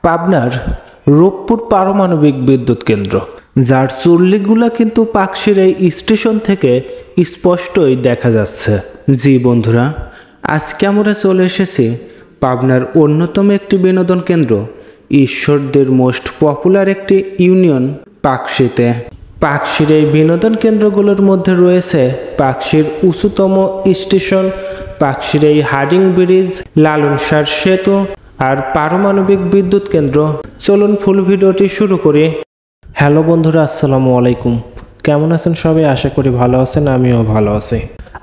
পাবনার রূপপুর পারমাণবিক বিদ্যুৎ কেন্দ্র, যার চুল্লিগুলা কিন্তু পাকশির এই স্টেশন থেকে স্পষ্টই দেখা যাচ্ছে। জি বন্ধুরা, আজকে আমরা চলে এসেছি পাবনার অন্যতম একটি বিনোদন কেন্দ্র, ঈশ্বরদের মোস্ট পপুলার একটি ইউনিয়ন পাকশিতে। পাকশির এই বিনোদন কেন্দ্রগুলোর মধ্যে রয়েছে পাকশির উঁচুতম স্টেশন, পাকশির এই হার্ডিং ব্রিজ, লালন শাহ সেতু আর পারমাণবিক বিদ্যুৎ কেন্দ্র। চলুন ফুল ভিডিওটি শুরু করি। হ্যালো বন্ধুরা, আসসালামু আলাইকুম। কেমন আছেন সবাই? আশা করি ভালো আছেন, আমিও ভালো আছি।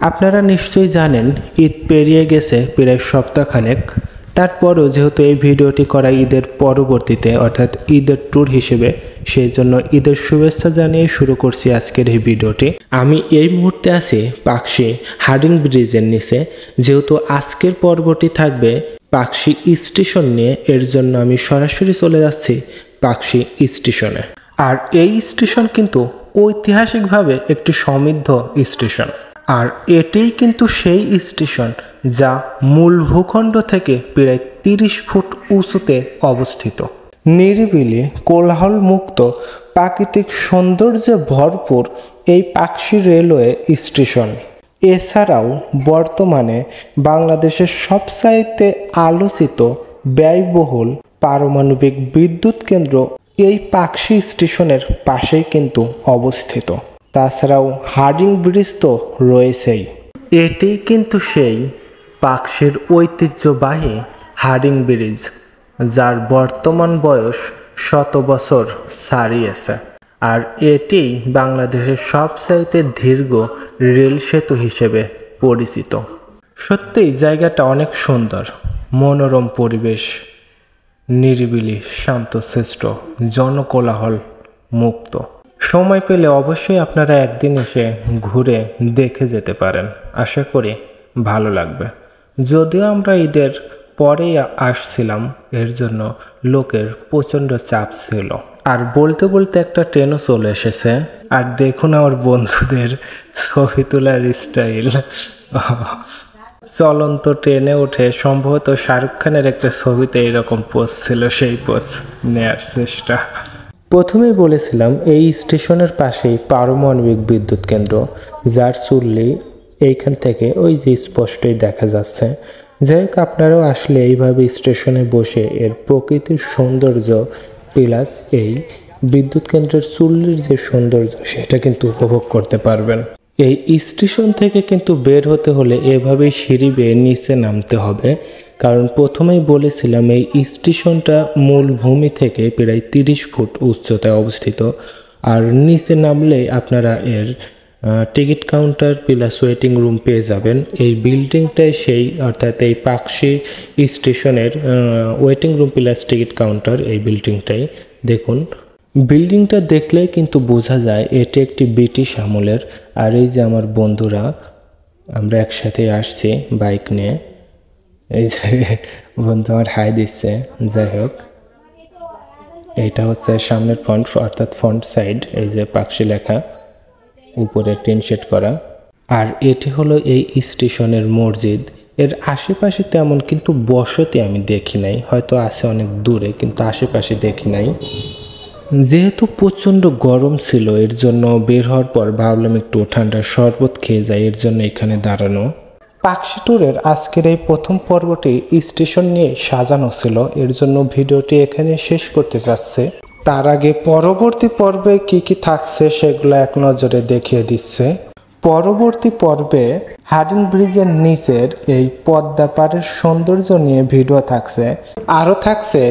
আপনারা নিশ্চয়ই জানেন ঈদ পেরিয়ে গেছে প্রায় সপ্তাহখানেক। তারপরও যেহেতু এই ভিডিওটি করা ঈদের পরবর্তীতে অর্থাৎ ঈদের ট্যুর হিসেবে, সেই জন্য ঈদের শুভেচ্ছা জানিয়ে শুরু করছি আজকের এই ভিডিওটি। আমি এই মুহূর্তে আছি পাকশি হার্ডিং ব্রিজের নিচে। যেহেতু আজকের পর্বটি থাকবে পাকশি স্টেশন নিয়ে, এর জন্য আমি সরাসরি চলে যাচ্ছি পাকশি স্টেশনে। আর এই স্টেশন কিন্তু ঐতিহাসিকভাবে একটি সমৃদ্ধ স্টেশন, আর এটাই কিন্তু সেই স্টেশন যা মূল ভূখণ্ড থেকে প্রায় 30 ফুট উঁচুতে অবস্থিত। নিরিবিলি, কোলাহল মুক্ত, প্রাকৃতিক সৌন্দর্যে ভরপুর এই পাকশি রেলওয়ে স্টেশন। এছাড়াও বর্তমানে বাংলাদেশের সবচাইতে আলোচিত ব্যয়বহুল পারমাণবিক বিদ্যুৎ কেন্দ্র এই পাকশি স্টেশনের পাশেই কিন্তু অবস্থিত। তাছাড়াও হার্ডিং ব্রিজ তো রয়েছেই। এটি কিন্তু সেই পাকশির ঐতিহ্যবাহী হার্ডিং ব্রিজ, যার বর্তমান বয়স 100 বছর ছাড়িয়েছে। আর এটি বাংলাদেশের সবচাইতে দীর্ঘ রেল সেতু হিসেবে পরিচিত। সত্যিই জায়গাটা অনেক সুন্দর, মনোরম পরিবেশ, নিরিবিলি, শান্তশিষ্ট, জনকোলাহল মুক্ত। সময় পেলে অবশ্যই আপনারা একদিন এসে ঘুরে দেখে যেতে পারেন, আশা করি ভালো লাগবে। যদিও আমরা ঈদের পরেই আসছিলাম, এর জন্য লোকের প্রচণ্ড চাপ ছিল। আর বলতে বলতে একটা ট্রেনও চলে এসেছে। আর দেখুন আমার বন্ধুদের ছবি তোলার স্টাইল। চলন্ত ট্রেনে উঠে সম্ভবত শাহরুখ খানের একটা ছবিতে এরকম পোজ ছিল, সেই পোজ নেয়ার চেষ্টা। প্রথমেই বলেছিলাম এই স্টেশনের পাশেই পারমাণবিক বিদ্যুৎ কেন্দ্র, যার চুল্লি এইখান থেকে ওই যে স্পষ্টই দেখা যাচ্ছে। যাই হোক, আপনারাও আসলে এইভাবে স্টেশনে বসে এর প্রকৃতির সৌন্দর্য প্লাস এই বিদ্যুৎ কেন্দ্রের চুল্লির যে সৌন্দর্য, সেটা কিন্তু উপভোগ করতে পারবেন। এই স্টেশন থেকে কিন্তু বের হতে হলে এভাবেই সিঁড়ি বেয়ে নিচে নামতে হবে, কারণ প্রথমেই বলেছিলাম এই স্টেশনটা মূল ভূমি থেকে প্রায় 30 ফুট উচ্চতায় অবস্থিত। আর নিচে নামলেই আপনারা এর ticket counter plus waiting room পেয়ে যাবেন। এই বিল্ডিংটাই সেই, অর্থাৎ এই পাকশি স্টেশনের waiting room plus ticket counter, এই বিল্ডিংটাই। দেখুন, বিল্ডিংটা দেখলেই কিন্তু বোঝা যায় এটি একটি ব্রিটিশ আমলের। আর এই যে আমার বন্ধুরা, আমরা একসাথে আসছি বাইক নিয়ে। এই যে বন্ধু আমার হাই দিচ্ছে। যাই হোক, এইটা হচ্ছে সামনের ফ্রন্ট, অর্থাৎ ফ্রন্ট সাইড। এই যে পাকশি লেখা, উপরে টিন শেড করা। আর এটি হলো এই স্টেশনের মসজিদ। এর আশেপাশে তেমন কিন্তু বসতি আমি দেখি নাই, হয়তো আছে অনেক দূরে, কিন্তু আশেপাশে দেখি নাই। যেহেতু প্রচণ্ড গরম ছিল, এর জন্য বের হওয়ার পর ভাবলাম একটু ঠান্ডার শরবত খেয়ে যাই, এর জন্য এখানে দাঁড়ানো। পাকশি ট্যুরের আজকের এই প্রথম পর্বটি স্টেশন নিয়ে সাজানো ছিল, এর জন্য ভিডিওটি এখানে শেষ করতে যাচ্ছে। তার আগে পরবর্তী পর্বে কি কি থাকছে সেগুলো এক নজরে দেখিয়ে দিচ্ছে। পরবর্তী পর্বে হার্ডিং ব্রিজের নিচের এই পদ্মা পাড়ের সৌন্দর্য নিয়ে ভিডিও থাকছে। আরও থাকছে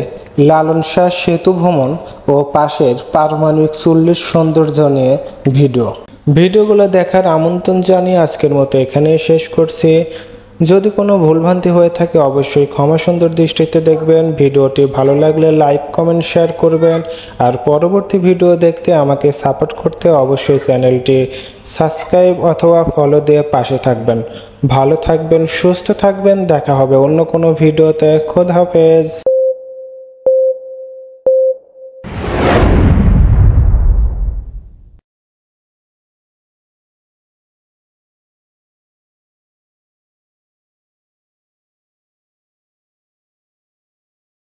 লালন শাহ সেতু ভ্রমণ ও পাশের পারমাণবিক চুল্লির সৌন্দর্য নিয়ে ভিডিওগুলো দেখার আমন্ত্রণ জানিয়ে আজকের মতো এখানে শেষ করছি। যদি কোনো ভুলভ্রান্তি হয়ে থাকে অবশ্যই ক্ষমা সুন্দর দৃষ্টিতে দেখবেন। ভিডিওটি ভালো লাগলে লাইক, কমেন্ট, শেয়ার করবেন। আর পরবর্তী ভিডিও দেখতে আমাকে সাপোর্ট করতে অবশ্যই চ্যানেলটি সাবস্ক্রাইব অথবা ফলো দিয়ে পাশে থাকবেন। ভালো থাকবেন, সুস্থ থাকবেন। দেখা হবে অন্য কোনো ভিডিওতে। খোদা হাফেজ।